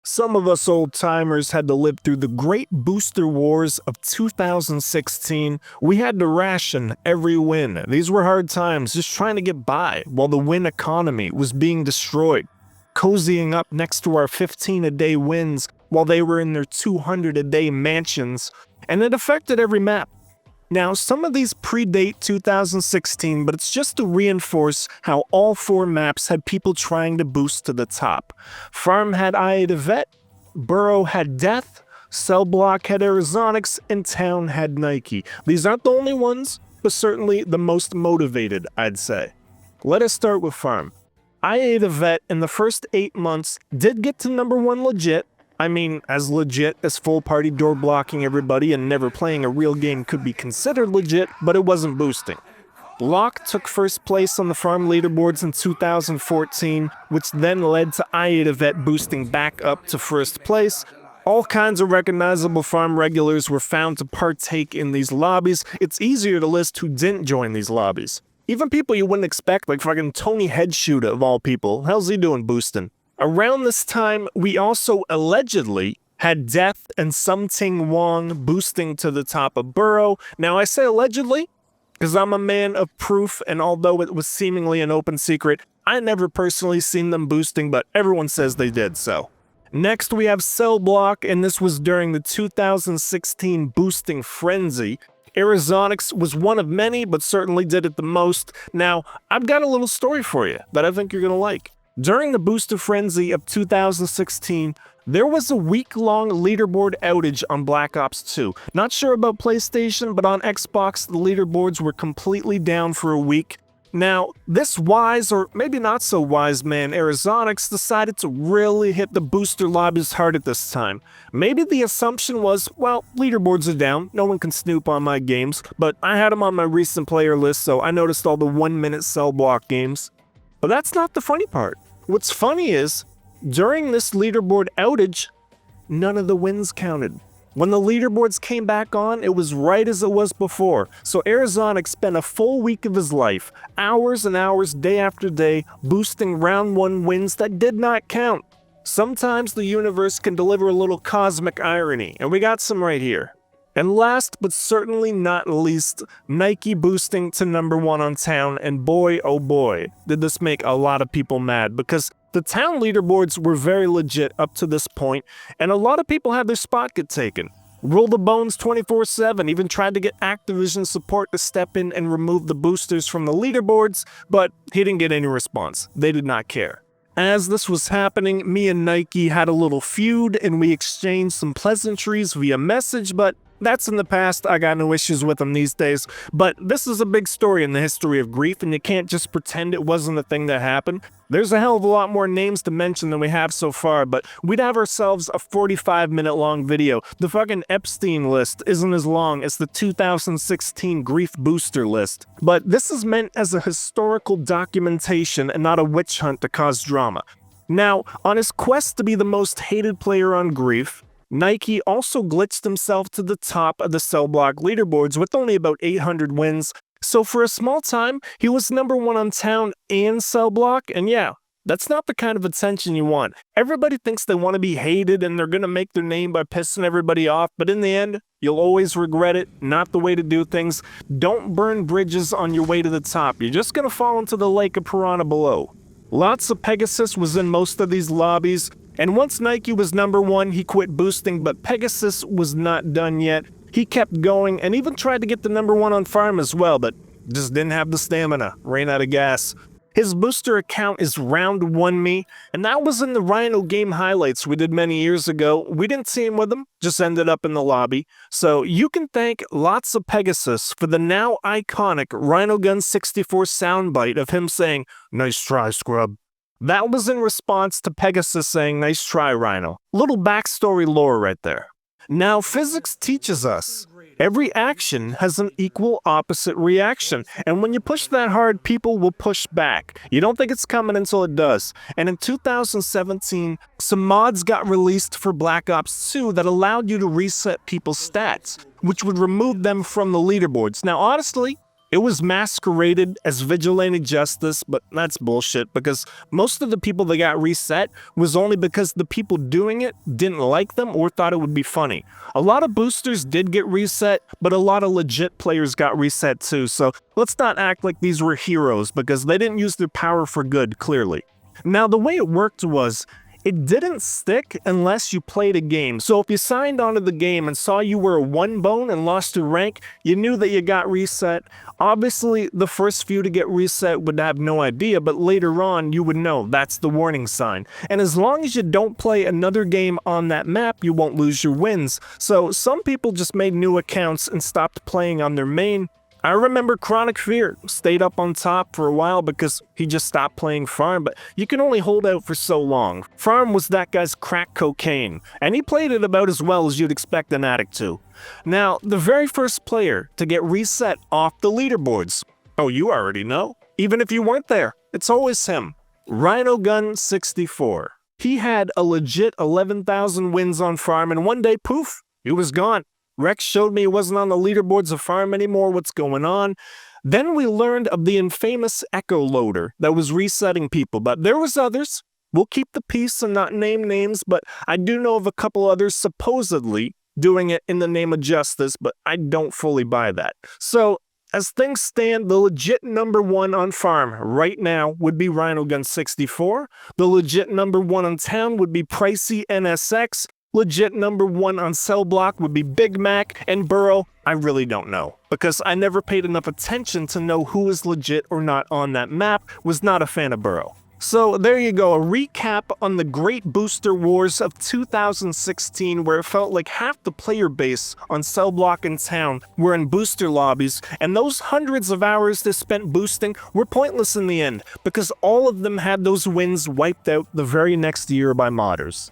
Some of us old-timers had to live through the great booster wars of 2016. We had to ration every win. These were hard times, just trying to get by while the win economy was being destroyed. Cozying up next to our 15-a-day wins while they were in their 200-a-day mansions, and it affected every map. Now, some of these predate 2016, but it's just to reinforce how all four maps had people trying to boost to the top. Farm had IA the Vet, Borough had Death, Cell Block had Arizonics, and Town had Nike. These aren't the only ones, but certainly the most motivated, I'd say. Let us start with Farm. IA the Vet in the first 8 months did get to number 1 legit. I mean, as legit as full party door blocking everybody and never playing a real game could be considered legit, but it wasn't boosting. Locke took first place on the farm leaderboards in 2014, which then led to IA the Vet boosting back up to first place. All kinds of recognizable farm regulars were found to partake in these lobbies. It's easier to list who didn't join these lobbies. Even people you wouldn't expect, like fucking Tony Headshooter of all people. How's he doing boosting? Around this time, we also allegedly had Death and Something Wong boosting to the top of Borough. Now, I say allegedly because I'm a man of proof, and although it was seemingly an open secret, I never personally seen them boosting, but everyone says they did so. Next, we have Cell Block, and this was during the 2016 boosting frenzy. Arizonics was one of many, but certainly did it the most. Now, I've got a little story for you that I think you're gonna like. During the booster frenzy of 2016, there was a week-long leaderboard outage on Black Ops 2. Not sure about PlayStation, but on Xbox, the leaderboards were completely down for a week. Now, this wise, or maybe not so wise man, Arizonics decided to really hit the booster lobbies hard at this time. Maybe the assumption was, well, leaderboards are down, no one can snoop on my games, but I had them on my recent player list, so I noticed all the 1-minute cell block games. But that's not the funny part. What's funny is, during this leaderboard outage, none of the wins counted. When the leaderboards came back on, it was right as it was before. So Arizonic spent a full week of his life, hours and hours, day after day, boosting round 1 wins that did not count. Sometimes the universe can deliver a little cosmic irony, and we got some right here. And last but certainly not least, Nike boosting to number 1 on Town, and boy oh boy, did this make a lot of people mad, because the Town leaderboards were very legit up to this point, and a lot of people had their spot get taken. Roll the Bones 24/7 even tried to get Activision support to step in and remove the boosters from the leaderboards, but he didn't get any response. They did not care. As this was happening, me and Nike had a little feud, and we exchanged some pleasantries via message, but that's in the past. I got no issues with them these days. But this is a big story in the history of grief, and you can't just pretend it wasn't a thing that happened. There's a hell of a lot more names to mention than we have so far, but we'd have ourselves a 45-minute long video. The fucking Epstein list isn't as long as the 2016 grief booster list. But this is meant as a historical documentation and not a witch hunt to cause drama. Now, on his quest to be the most hated player on grief, Nike also glitched himself to the top of the cell block leaderboards with only about 800 wins. So for a small time, he was number 1 on Town and cell block, and yeah, that's not the kind of attention you want. Everybody thinks they want to be hated and they're gonna make their name by pissing everybody off, but in the end, you'll always regret it. Not the way to do things. Don't burn bridges on your way to the top. You're just gonna fall into the lake of piranha below. Lots of Pegasus was in most of these lobbies. And once Nike was number 1, he quit boosting, but Pegasus was not done yet. He kept going and even tried to get the number 1 on farm as well, but just didn't have the stamina, ran out of gas. His booster account is Round 1 Me, and that was in the Rhino game highlights we did many years ago. We didn't see him with him, just ended up in the lobby. So you can thank lots of Pegasus for the now iconic Rhino Gun 64 soundbite of him saying, "Nice try, scrub." That was in response to Pegasus saying, "Nice try, Rhino." Little backstory lore right there. Now, physics teaches us every action has an equal opposite reaction, and when you push that hard, people will push back. You don't think it's coming until it does. And in 2017, some mods got released for Black Ops 2 that allowed you to reset people's stats, which would remove them from the leaderboards. Now, honestly, It was masqueraded as vigilante justice, but that's bullshit because most of the people that got reset was only because the people doing it didn't like them or thought it would be funny. A lot of boosters did get reset, but a lot of legit players got reset too, so let's not act like these were heroes because they didn't use their power for good, clearly. Now, the way it worked was, it didn't stick unless you played a game. So if you signed onto the game and saw you were a 1 bone and lost your rank, you knew that you got reset. Obviously, the first few to get reset would have no idea, but later on you would know that's the warning sign. And as long as you don't play another game on that map, you won't lose your wins. So some people just made new accounts and stopped playing on their main. I remember Chronic Fear stayed up on top for a while because he just stopped playing Farm, but you can only hold out for so long. Farm was that guy's crack cocaine, and he played it about as well as you'd expect an addict to. Now, the very first player to get reset off the leaderboards, oh, you already know. Even if you weren't there, it's always him. Rhino Gun 64. He had a legit 11,000 wins on Farm, and one day, poof, he was gone. Rex showed me he wasn't on the leaderboards of Farm anymore, what's going on. Then we learned of the infamous Echo Loader that was resetting people, but there was others. We'll keep the peace and not name names, but I do know of a couple others supposedly doing it in the name of justice, but I don't fully buy that. So, as things stand, the legit number 1 on Farm right now would be Rhino Gun 64. The legit number 1 on Town would be Pricey NSX. Legit number 1 on Cell Block would be Big Mac, and Borough, I really don't know. Because I never paid enough attention to know who is legit or not on that map, was not a fan of Borough. So there you go, a recap on the Great Booster Wars of 2016 where it felt like half the player base on Cell Block and Town were in booster lobbies, and those hundreds of hours they spent boosting were pointless in the end because all of them had those wins wiped out the very next year by modders.